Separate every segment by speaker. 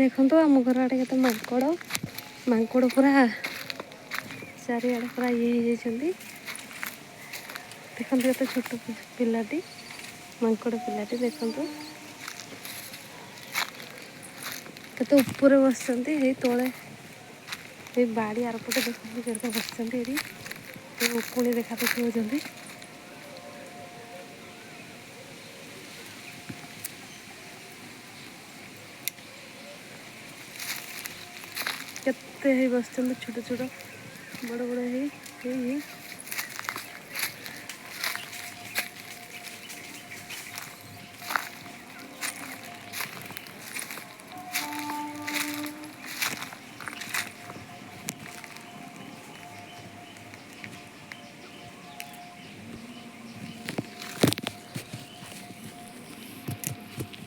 Speaker 1: ଦେଖନ୍ତୁ ଆମ ଘର ଆଡ଼େ କେତେ ମାଙ୍କଡ଼ ପୁରା ଚାରିଆଡ଼େ ପୁରା ଇଏ ହେଇଯାଇଛନ୍ତି। ଦେଖନ୍ତୁ କେତେ ଛୋଟ ପିଲାଟି, ମାଙ୍କଡ଼ ପିଲାଟି ଦେଖନ୍ତୁ କେତେ ଉପରେ ବସିଛନ୍ତି। ଏଇ ତଳେ ଏଇ ବାଡ଼ି ଆରପଟେ ଦେଖନ୍ତୁ କେତେ ବସିଛନ୍ତି। ଏଠି ଉକୁଣି ଦେଖା ଦେଖାଉଛନ୍ତି। କେତେ ହେଇ ବସିଛନ୍ତି, ଛୋଟ ଛୋଟ ବଡ଼ ବଡ଼ ହେଇ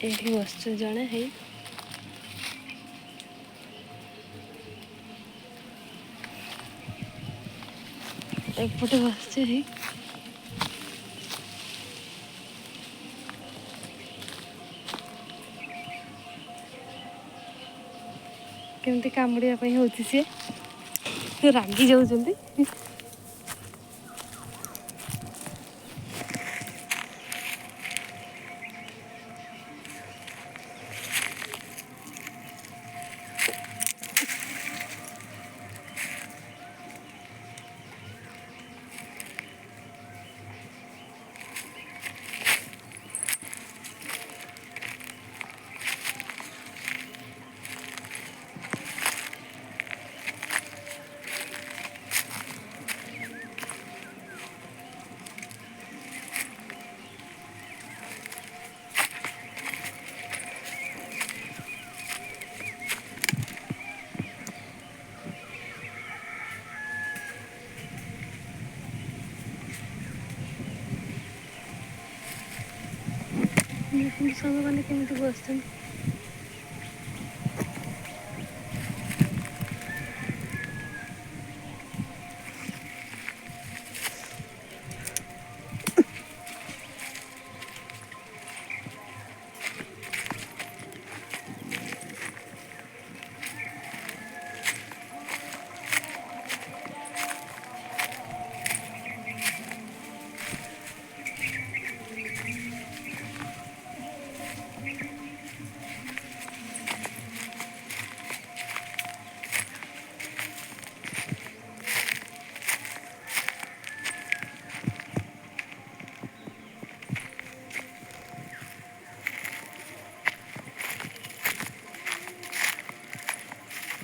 Speaker 1: ଏଇଠି ବସିଛୁ ଜଣେ ହେଇ ଏପଟେ ବସିଛି ହେଇ କେମିତି କାମୁଡ଼ିବା ପାଇଁ ହେଉଛି ସିଏ ରାଗି ଯାଉଛନ୍ତି। ସାଙ୍ଗମାନେ କେମିତି ବସିଛନ୍ତି।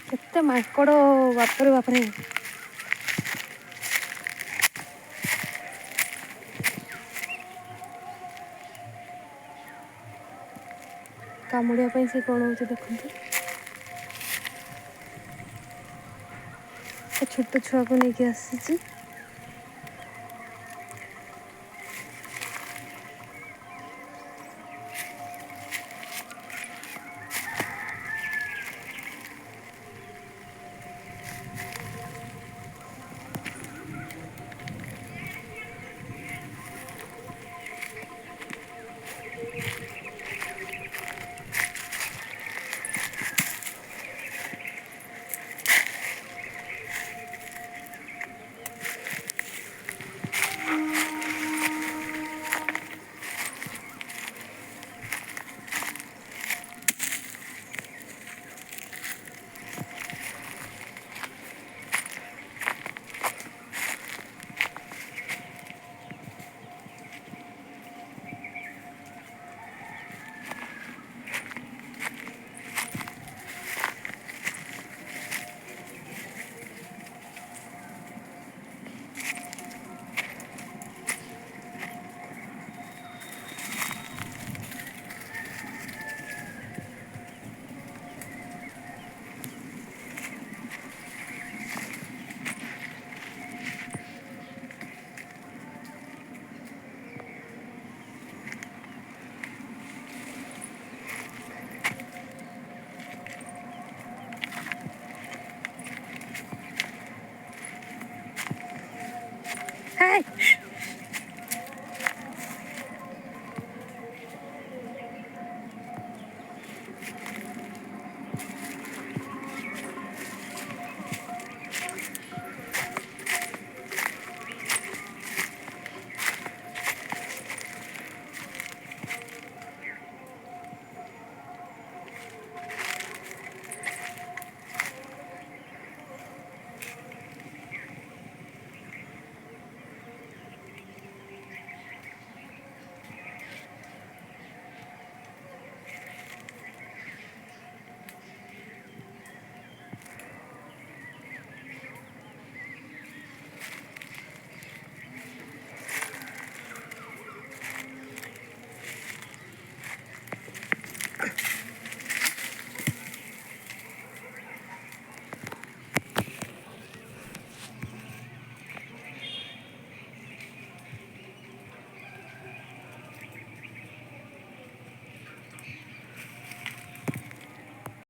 Speaker 1: କେତେ ମାଙ୍କଡ଼ ବାପରେ ବାପରେ କାମୁଡ଼ିବା ପାଇଁ ସେ କ'ଣ ହେଉଛି ଦେଖନ୍ତୁ। ଛୋଟ ଛୁଆକୁ ନେଇକି ଆସିଛି।